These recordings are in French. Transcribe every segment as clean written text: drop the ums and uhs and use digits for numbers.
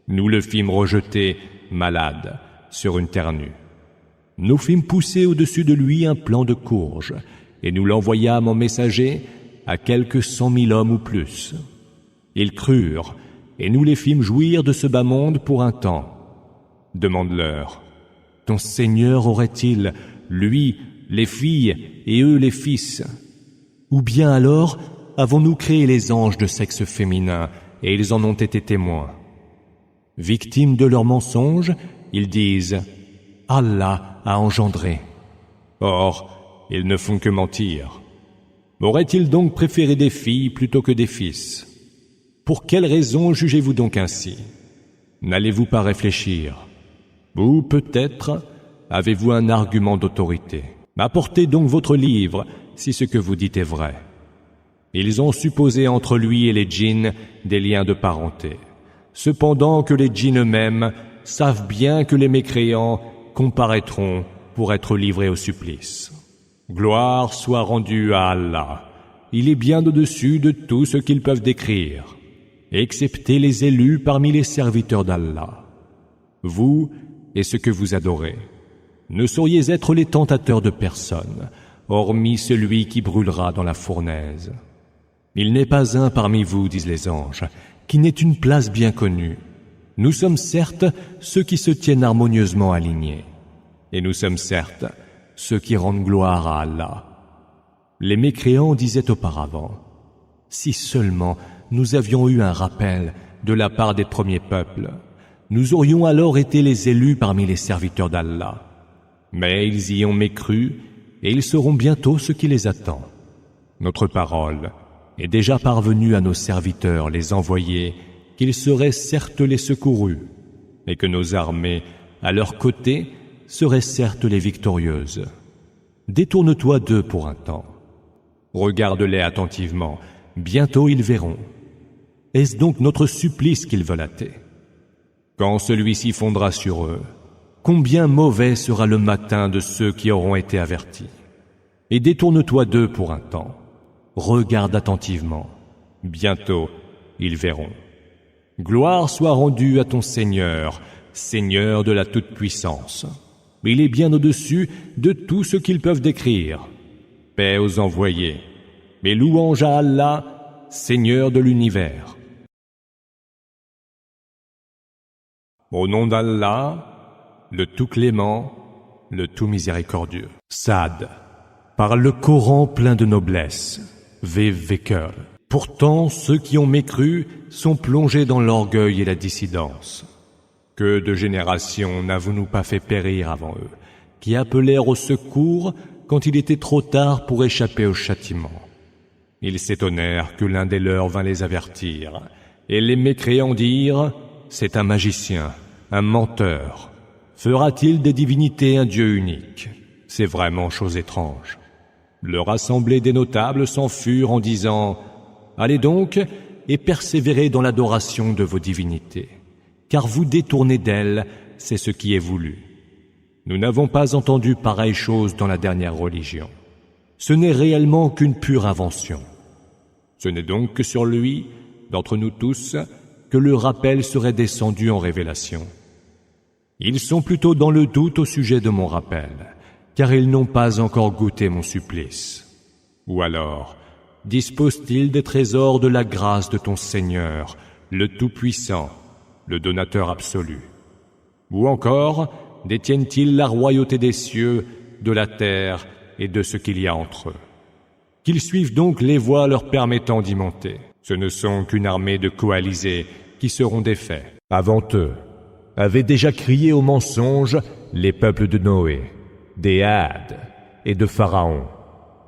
Nous le fîmes rejeter, malade, sur une terre nue. Nous fîmes pousser au-dessus de lui un plant de courge, et nous l'envoyâmes en messager à quelques 100 000 hommes ou plus. Ils crurent, et nous les fîmes jouir de ce bas monde pour un temps. Demande-leur, ton Seigneur aurait-il, lui, les filles, et eux les fils? Ou bien alors, avons-nous créé les anges de sexe féminin, et ils en ont été témoins? Victimes de leurs mensonges, ils disent « Allah a engendré ». Or, ils ne font que mentir. Aurait-il donc préféré des filles plutôt que des fils? Pour quelle raison jugez-vous donc ainsi? N'allez-vous pas réfléchir? Ou peut-être avez-vous un argument d'autorité? Apportez donc votre livre, si ce que vous dites est vrai. Ils ont supposé entre lui et les djinns des liens de parenté, cependant que les djinns eux-mêmes savent bien que les mécréants comparaîtront pour être livrés au supplice. Gloire soit rendue à Allah. Il est bien au-dessus de tout ce qu'ils peuvent décrire, excepté les élus parmi les serviteurs d'Allah. Vous et ce que vous adorez ne sauriez être les tentateurs de personne, hormis celui qui brûlera dans la fournaise. Il n'est pas un parmi vous, disent les anges, qui n'ait une place bien connue. Nous sommes certes ceux qui se tiennent harmonieusement alignés, et nous sommes certes ceux qui rendent gloire à Allah. Les mécréants disaient auparavant, si seulement nous avions eu un rappel de la part des premiers peuples, nous aurions alors été les élus parmi les serviteurs d'Allah. Mais ils y ont mécru, et ils sauront bientôt ce qui les attend. Notre parole est déjà parvenue à nos serviteurs, les envoyés, qu'ils seraient certes les secourus, et que nos armées, à leur côté, seraient certes les victorieuses. Détourne-toi d'eux pour un temps. Regarde-les attentivement, bientôt ils verront. Est-ce donc notre supplice qu'ils veulent hâter? Quand celui-ci fondra sur eux, combien mauvais sera le matin de ceux qui auront été avertis. Et détourne-toi d'eux pour un temps. Regarde attentivement. Bientôt, ils verront. Gloire soit rendue à ton Seigneur, Seigneur de la toute-puissance. Il est bien au-dessus de tout ce qu'ils peuvent décrire. Paix aux envoyés, et louange à Allah, Seigneur de l'univers. Au nom d'Allah, le tout clément, le tout miséricordieux. Sad, par le Coran plein de noblesse, Veker. Pourtant, ceux qui ont mécru sont plongés dans l'orgueil et la dissidence. Que de générations n'avons-nous pas fait périr avant eux, qui appelèrent au secours quand il était trop tard pour échapper au châtiment. Ils s'étonnèrent que l'un des leurs vint les avertir, et les mécréants dirent « C'est un magicien, un menteur. Fera-t-il des divinités un Dieu unique? C'est vraiment chose étrange. » Leur assemblée des notables s'en furent en disant « Allez donc et persévérez dans l'adoration de vos divinités, car vous détourner d'elles, c'est ce qui est voulu. Nous n'avons pas entendu pareille chose dans la dernière religion. Ce n'est réellement qu'une pure invention. Ce n'est donc que sur lui, d'entre nous tous, que le rappel serait descendu en révélation. Ils sont plutôt dans le doute au sujet de mon rappel, car ils n'ont pas encore goûté mon supplice. Ou alors, disposent-ils des trésors de la grâce de ton Seigneur, le Tout-Puissant, le donateur absolu? Ou encore, détiennent-ils la royauté des cieux, de la terre et de ce qu'il y a entre eux? Qu'ils suivent donc les voies leur permettant d'y monter. Ce ne sont qu'une armée de coalisés qui seront défaits. Avant eux, avaient déjà crié au mensonge les peuples de Noé, des Had et de Pharaon,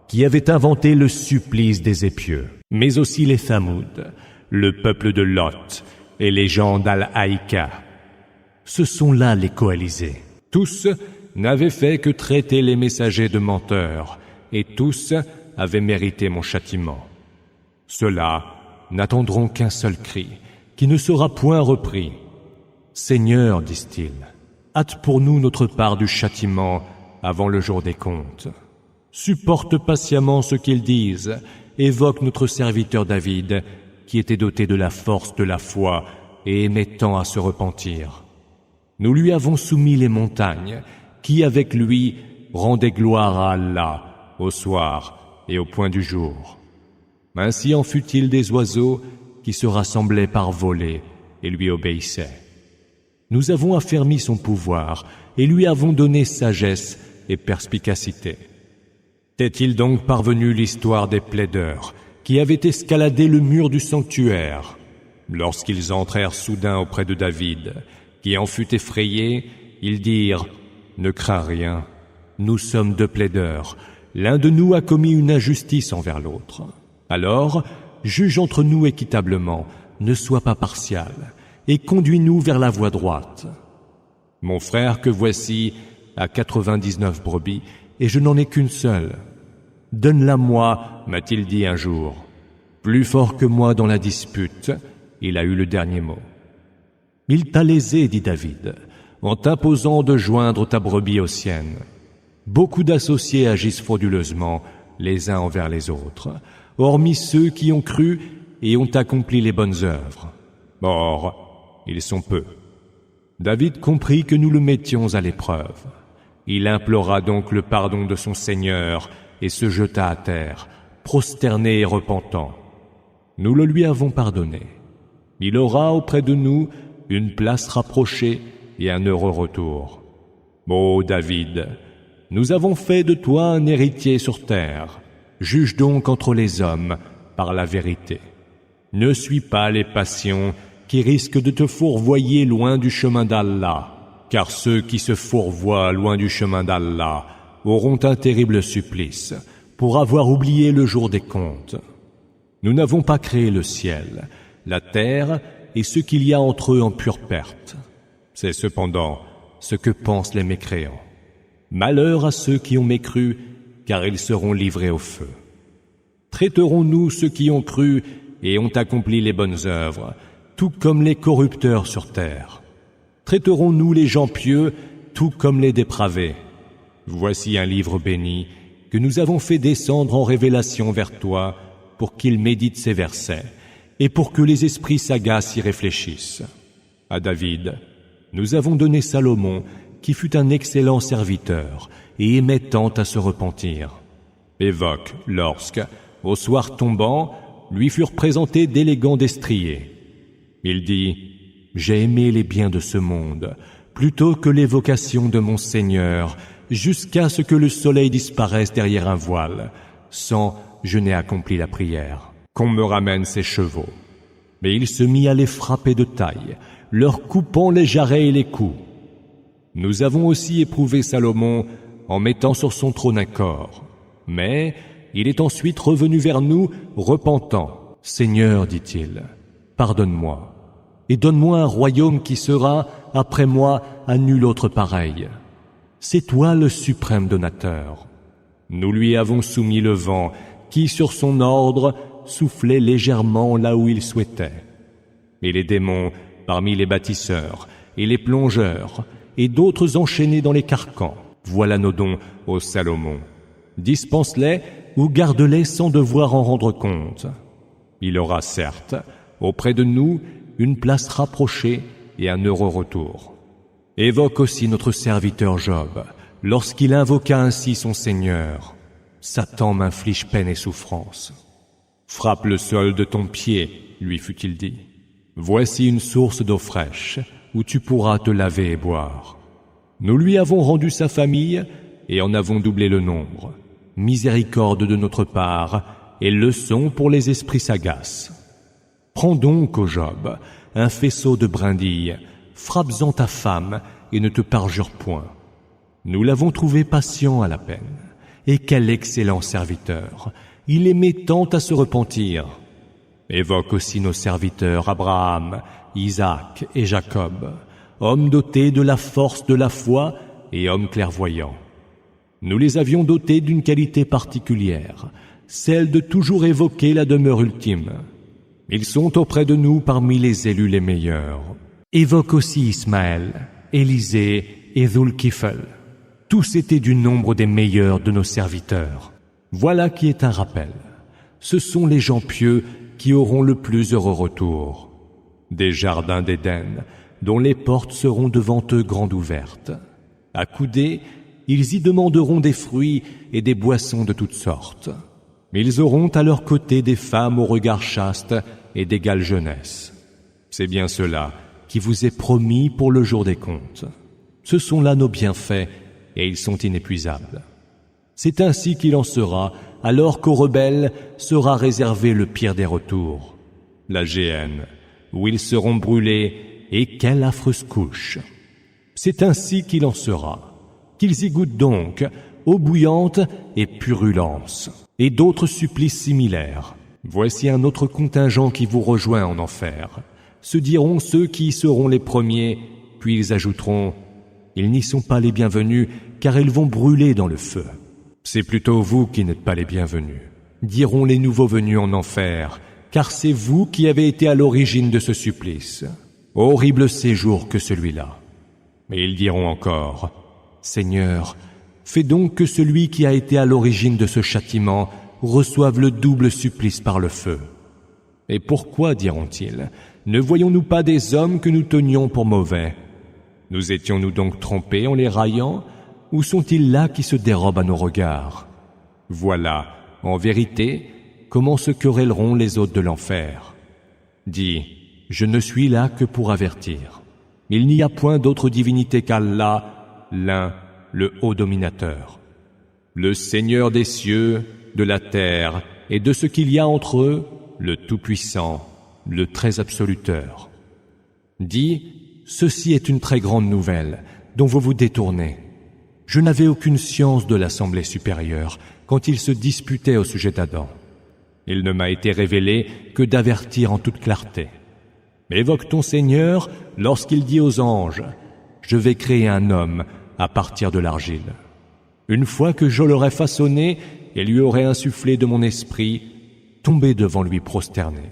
qui avaient inventé le supplice des épieux, mais aussi les Thamoud, le peuple de Lot et les gens d'Al-Haïka. Ce sont là les coalisés. Tous n'avaient fait que traiter les messagers de menteurs, et tous avaient mérité mon châtiment. Ceux-là n'attendront qu'un seul cri, qui ne sera point repris. Seigneur, disent-ils, hâte pour nous notre part du châtiment avant le jour des comptes. Supporte patiemment ce qu'ils disent, évoque notre serviteur David, qui était doté de la force de la foi et aimait tant à se repentir. Nous lui avons soumis les montagnes, qui avec lui rendaient gloire à Allah au soir et au point du jour. Ainsi en fut-il des oiseaux qui se rassemblaient par volées et lui obéissaient. Nous avons affermi son pouvoir et lui avons donné sagesse et perspicacité. T'est-il donc parvenu l'histoire des plaideurs qui avaient escaladé le mur du sanctuaire lorsqu'ils entrèrent soudain auprès de David, qui en fut effrayé? Ils dirent: ne crains rien, nous sommes deux plaideurs, l'un de nous a commis une injustice envers l'autre. Alors, juge entre nous équitablement, ne sois pas partial, et conduis-nous vers la voie droite. Mon frère que voici a 99 brebis, et je n'en ai qu'une seule. Donne-la-moi, m'a-t-il dit un jour. Plus fort que moi dans la dispute, il a eu le dernier mot. Il t'a lésé, dit David, en t'imposant de joindre ta brebis aux siennes. Beaucoup d'associés agissent frauduleusement les uns envers les autres, hormis ceux qui ont cru et ont accompli les bonnes œuvres. Or, ils sont peu. David comprit que nous le mettions à l'épreuve. Il implora donc le pardon de son Seigneur et se jeta à terre, prosterné et repentant. Nous le lui avons pardonné. Il aura auprès de nous une place rapprochée et un heureux retour. Ô David, nous avons fait de toi un héritier sur terre. Juge donc entre les hommes par la vérité. Ne suis pas les passions qui risquent de te fourvoyer loin du chemin d'Allah, car ceux qui se fourvoient loin du chemin d'Allah auront un terrible supplice pour avoir oublié le jour des comptes. Nous n'avons pas créé le ciel, la terre et ce qu'il y a entre eux en pure perte. C'est cependant ce que pensent les mécréants. Malheur à ceux qui ont mécru, car ils seront livrés au feu. Traiterons-nous ceux qui ont cru et ont accompli les bonnes œuvres, tout comme les corrupteurs sur terre? Traiterons-nous les gens pieux, tout comme les dépravés? Voici un livre béni que nous avons fait descendre en révélation vers toi pour qu'il médite ces versets et pour que les esprits sagaces y réfléchissent. À David, nous avons donné Salomon, qui fut un excellent serviteur et aimait tant à se repentir. Évoque lorsque, au soir tombant, lui furent présentés d'élégants destriers. Il dit: j'ai aimé les biens de ce monde plutôt que l'évocation de mon Seigneur, jusqu'à ce que le soleil disparaisse derrière un voile, sans je n'ai accompli la prière. Qu'on me ramène ces chevaux. Mais il se mit à les frapper de taille, leur coupant les jarrets et les coups. Nous avons aussi éprouvé Salomon en mettant sur son trône un corps. Mais il est ensuite revenu vers nous, repentant. « Seigneur, dit-il, pardonne-moi, et donne-moi un royaume qui sera, après moi, à nul autre pareil. C'est toi le suprême donateur. » Nous lui avons soumis le vent, qui, sur son ordre, soufflait légèrement là où il souhaitait. Et les démons, parmi les bâtisseurs, et les plongeurs, et d'autres enchaînés dans les carcans. Voilà nos dons ô Salomon. Dispense-les ou garde-les sans devoir en rendre compte. Il aura certes, auprès de nous, une place rapprochée et un heureux retour. Évoque aussi notre serviteur Job, lorsqu'il invoqua ainsi son Seigneur. Satan m'inflige peine et souffrance. Frappe le sol de ton pied, lui fut-il dit. Voici une source d'eau fraîche, où tu pourras te laver et boire. Nous lui avons rendu sa famille et en avons doublé le nombre. Miséricorde de notre part et leçon pour les esprits sagaces. Prends donc, ô Job, un faisceau de brindilles, frappe-en ta femme et ne te parjure point. Nous l'avons trouvé patient à la peine. Et quel excellent serviteur! Il aimait tant à se repentir. Évoque aussi nos serviteurs Abraham, Isaac et Jacob, hommes dotés de la force de la foi et hommes clairvoyants. Nous les avions dotés d'une qualité particulière, celle de toujours évoquer la demeure ultime. Ils sont auprès de nous parmi les élus les meilleurs. Évoque aussi Ismaël, Élisée et Zulkifl. Tous étaient du nombre des meilleurs de nos serviteurs. Voilà qui est un rappel. Ce sont les gens pieux qui auront le plus heureux retour. des jardins d'Éden, dont les portes seront devant eux grandes ouvertes. Accoudés, ils y demanderont des fruits et des boissons de toutes sortes. Ils auront à leur côté des femmes au regard chaste et d'égale jeunesse. C'est bien cela qui vous est promis pour le jour des comptes. Ce sont là nos bienfaits et ils sont inépuisables. C'est ainsi qu'il en sera alors qu'aux rebelles sera réservé le pire des retours, la géhenne, où ils seront brûlés, et quelle affreuse couche. C'est ainsi qu'il en sera, qu'ils y goûtent donc eau bouillante et purulence, et d'autres supplices similaires. Voici un autre contingent qui vous rejoint en enfer. Se diront ceux qui y seront les premiers, puis ils ajouteront « Ils n'y sont pas les bienvenus, car ils vont brûler dans le feu. » C'est plutôt vous qui n'êtes pas les bienvenus, diront les nouveaux venus en enfer, car c'est vous qui avez été à l'origine de ce supplice. Horrible séjour que celui-là. Mais ils diront encore, Seigneur, fais donc que celui qui a été à l'origine de ce châtiment reçoive le double supplice par le feu. Et pourquoi, diront-ils, ne voyons-nous pas des hommes que nous tenions pour mauvais? Nous étions-nous donc trompés en les raillant, ou sont-ils là qui se dérobent à nos regards? Voilà, en vérité, comment se querelleront les hôtes de l'enfer. Dis, je ne suis là que pour avertir. Il n'y a point d'autre divinité qu'Allah, l'un, le haut dominateur. Le Seigneur des cieux, de la terre et de ce qu'il y a entre eux, le Tout-Puissant, le Très Absoluteur. Dis, ceci est une très grande nouvelle, dont vous vous détournez. Je n'avais aucune science de l'Assemblée supérieure quand ils se disputaient au sujet d'Adam. Il ne m'a été révélé que d'avertir en toute clarté. Évoque ton Seigneur lorsqu'il dit aux anges « Je vais créer un homme à partir de l'argile. Une fois que je l'aurai façonné et lui aurai insufflé de mon esprit, tombez devant lui prosternés. »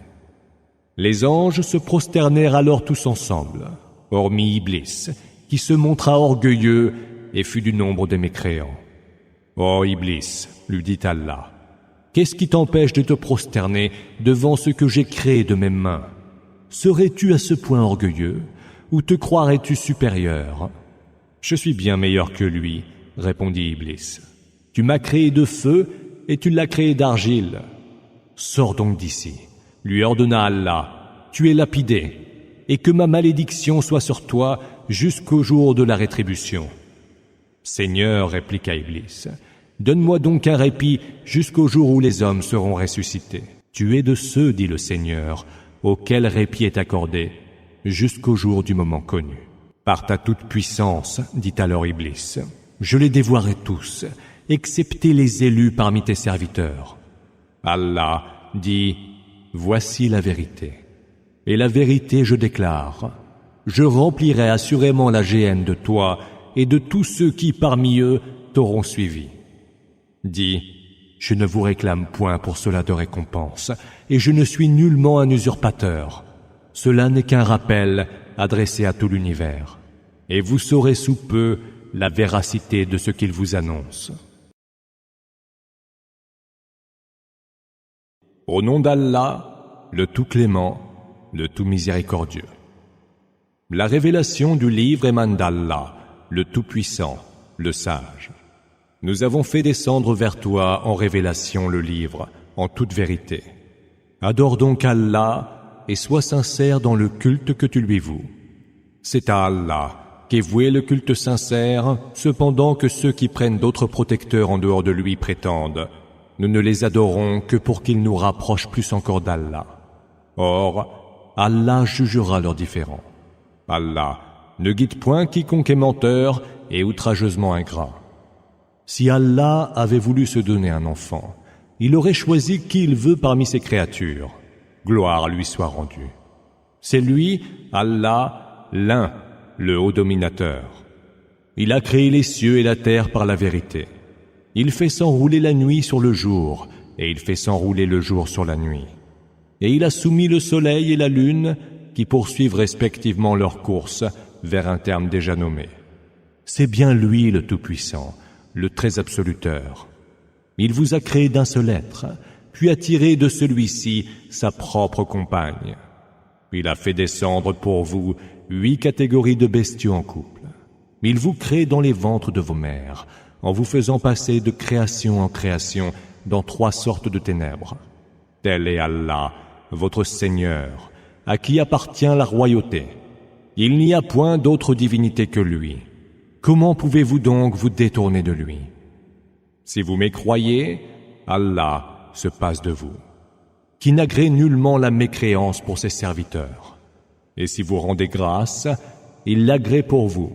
Les anges se prosternèrent alors tous ensemble, hormis Iblis, qui se montra orgueilleux et fut du nombre des mécréants. « Oh Iblis, lui dit Allah, qu'est-ce qui t'empêche de te prosterner devant ce que j'ai créé de mes mains? Serais-tu à ce point orgueilleux, ou te croirais-tu supérieur? Je suis bien meilleur que lui, répondit Iblis. Tu m'as créé de feu et tu l'as créé d'argile. Sors donc d'ici, lui ordonna Allah, tu es lapidé, et que ma malédiction soit sur toi jusqu'au jour de la rétribution. Seigneur, répliqua Iblis, donne-moi donc un répit jusqu'au jour où les hommes seront ressuscités. Tu es de ceux, dit le Seigneur, auquel répit est accordé, jusqu'au jour du moment connu. Par ta toute puissance, dit alors Iblis, je les dévoirai tous, excepté les élus parmi tes serviteurs. Allah dit, voici la vérité. Et la vérité je déclare, je remplirai assurément la géhenne de toi et de tous ceux qui parmi eux t'auront suivi. Dis, je ne vous réclame point pour cela de récompense, et je ne suis nullement un usurpateur. Cela n'est qu'un rappel adressé à tout l'univers, et vous saurez sous peu la véracité de ce qu'il vous annonce. Au nom d'Allah, le tout clément, le tout miséricordieux. La révélation du livre émane d'Allah, le tout-puissant, le sage. Nous avons fait descendre vers toi en révélation le livre, en toute vérité. Adore donc Allah et sois sincère dans le culte que tu lui voues. C'est à Allah qu'est voué le culte sincère, cependant que ceux qui prennent d'autres protecteurs en dehors de lui prétendent « Nous ne les adorons que pour qu'ils nous rapprochent plus encore d'Allah. » Or, Allah jugera leurs différends. Allah ne guide point quiconque est menteur et outrageusement ingrat. Si Allah avait voulu se donner un enfant, il aurait choisi qui il veut parmi ses créatures. Gloire lui soit rendue. C'est lui, Allah, l'un, le haut dominateur. Il a créé les cieux et la terre par la vérité. Il fait s'enrouler la nuit sur le jour, et il fait s'enrouler le jour sur la nuit. Et il a soumis le soleil et la lune, qui poursuivent respectivement leur course vers un terme déjà nommé. C'est bien lui le Tout-Puissant, le Très Absoluteur. Il vous a créé d'un seul être, puis a tiré de celui-ci sa propre compagne. Il a fait descendre pour vous 8 catégories de bestiaux en couple. Il vous crée dans les ventres de vos mères, en vous faisant passer de création en création dans 3 sortes de ténèbres. Tel est Allah, votre Seigneur, à qui appartient la royauté. Il n'y a point d'autre divinité que lui. Comment pouvez-vous donc vous détourner de lui? Si vous mécroyez, Allah se passe de vous, qui n'agrée nullement la mécréance pour ses serviteurs. Et si vous rendez grâce, il l'agrée pour vous.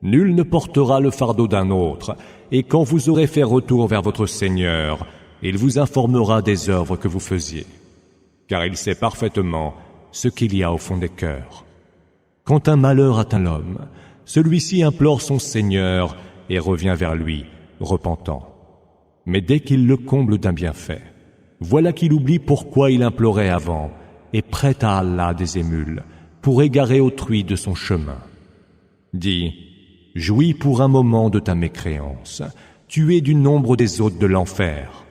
Nul ne portera le fardeau d'un autre, et quand vous aurez fait retour vers votre Seigneur, il vous informera des œuvres que vous faisiez, car il sait parfaitement ce qu'il y a au fond des cœurs. Quand un malheur atteint l'homme, celui-ci implore son Seigneur et revient vers lui, repentant. Mais dès qu'il le comble d'un bienfait, voilà qu'il oublie pourquoi il implorait avant et prête à Allah des émules pour égarer autrui de son chemin. Dis, jouis pour un moment de ta mécréance, tu es du nombre des hôtes de l'enfer.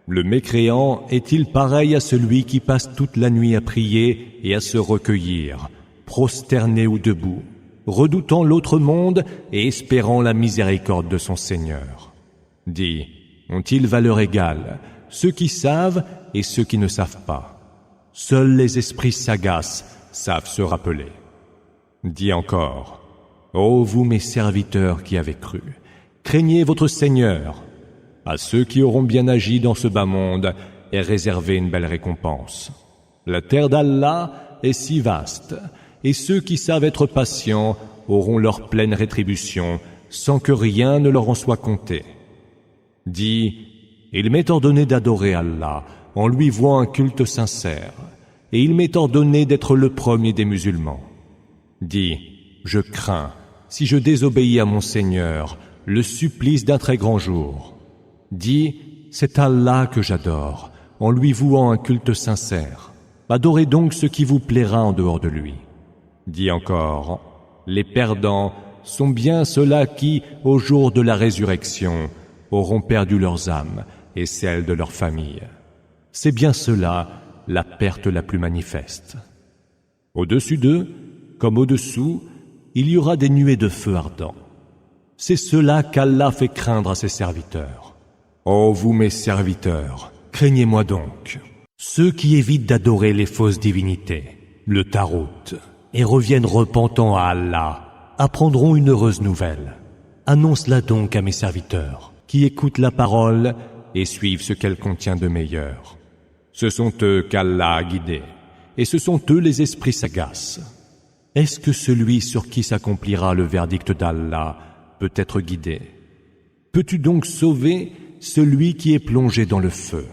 Le mécréant est-il pareil à celui qui passe toute la nuit à prier et à se recueillir, prosterné ou debout, redoutant l'autre monde et espérant la miséricorde de son Seigneur? Dis, ont-ils valeur égale, ceux qui savent et ceux qui ne savent pas? Seuls les esprits sagaces savent se rappeler. Dis encore, ô vous mes serviteurs qui avez cru, craignez votre Seigneur. À ceux qui auront bien agi dans ce bas monde est réservée une belle récompense. La terre d'Allah est si vaste, et ceux qui savent être patients auront leur pleine rétribution sans que rien ne leur en soit compté. Dis, il m'est ordonné d'adorer Allah en lui vouant un culte sincère, et il m'est ordonné d'être le premier des musulmans. Dis, je crains, si je désobéis à mon Seigneur, le supplice d'un très grand jour. Dis, c'est Allah que j'adore, en lui vouant un culte sincère. Adorez donc ce qui vous plaira en dehors de lui. Dis encore, les perdants sont bien ceux-là qui, au jour de la résurrection, auront perdu leurs âmes et celles de leurs familles. C'est bien cela la perte la plus manifeste. Au-dessus d'eux, comme au-dessous, il y aura des nuées de feu ardent. C'est cela qu'Allah fait craindre à ses serviteurs. Ô vous mes serviteurs, craignez-moi donc. Ceux qui évitent d'adorer les fausses divinités, le tarot, et reviennent repentants à Allah, apprendront une heureuse nouvelle. Annonce-la donc à mes serviteurs, qui écoutent la parole et suivent ce qu'elle contient de meilleur. Ce sont eux qu'Allah a guidés, et ce sont eux les esprits sagaces. Est-ce que celui sur qui s'accomplira le verdict d'Allah peut être guidé? Peux-tu donc sauver celui qui est plongé dans le feu?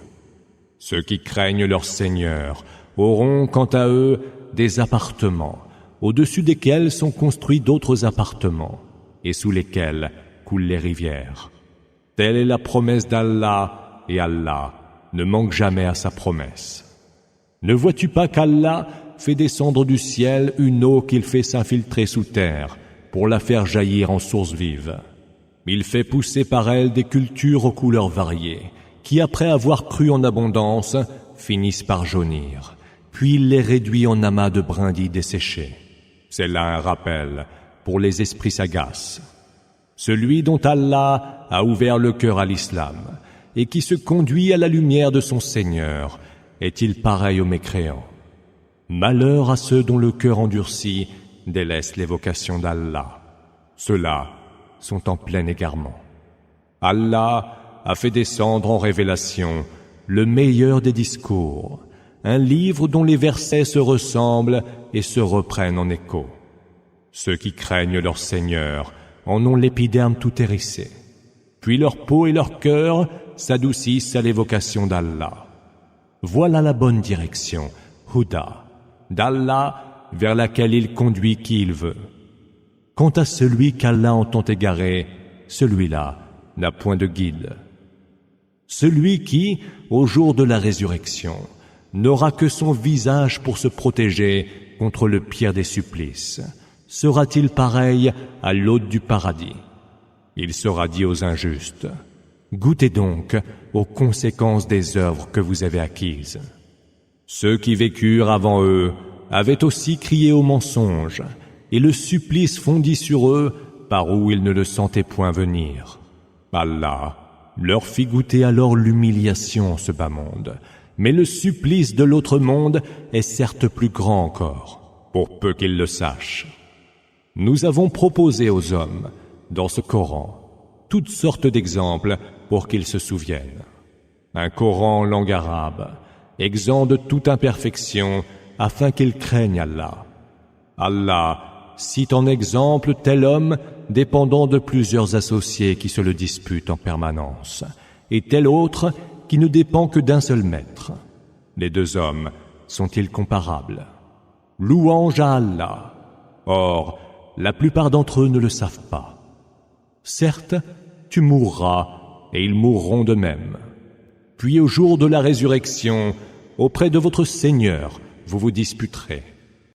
Ceux qui craignent leur Seigneur auront, quant à eux, des appartements, au-dessus desquels sont construits d'autres appartements, et sous lesquels coulent les rivières. Telle est la promesse d'Allah, et Allah ne manque jamais à sa promesse. Ne vois-tu pas qu'Allah fait descendre du ciel une eau qu'il fait s'infiltrer sous terre pour la faire jaillir en source vive? Il fait pousser par elle des cultures aux couleurs variées, qui après avoir cru en abondance, finissent par jaunir, puis il les réduit en amas de brindilles desséchées. C'est là un rappel pour les esprits sagaces. Celui dont Allah a ouvert le cœur à l'islam et qui se conduit à la lumière de son Seigneur, est-il pareil aux mécréants? Malheur à ceux dont le cœur endurci délaisse l'évocation d'Allah. Ceux-là sont en plein égarement. Allah a fait descendre en révélation le meilleur des discours, un livre dont les versets se ressemblent et se reprennent en écho. Ceux qui craignent leur Seigneur en ont l'épiderme tout hérissé, puis leur peau et leur cœur s'adoucissent à l'évocation d'Allah. Voilà la bonne direction, Huda, d'Allah vers laquelle il conduit qui il veut. Quant à celui qu'Allah entend égarer, celui-là n'a point de guide. Celui qui, au jour de la résurrection, n'aura que son visage pour se protéger contre le pire des supplices, sera-t-il pareil à l'hôte du paradis? Il sera dit aux injustes, goûtez donc aux conséquences des œuvres que vous avez acquises. Ceux qui vécurent avant eux avaient aussi crié au mensonge, et le supplice fondit sur eux par où ils ne le sentaient point venir. Allah leur fit goûter alors l'humiliation en ce bas monde, mais le supplice de l'autre monde est certes plus grand encore, pour peu qu'ils le sachent. Nous avons proposé aux hommes, dans ce Coran, toutes sortes d'exemples pour qu'ils se souviennent. Un Coran en langue arabe, exempt de toute imperfection, afin qu'ils craignent Allah. Allah cite en exemple tel homme dépendant de plusieurs associés qui se le disputent en permanence, et tel autre qui ne dépend que d'un seul maître. Les deux hommes sont-ils comparables? Louange à Allah. Or, la plupart d'entre eux ne le savent pas. Certes, tu mourras, et ils mourront de même. Puis au jour de la résurrection, auprès de votre Seigneur, vous vous disputerez.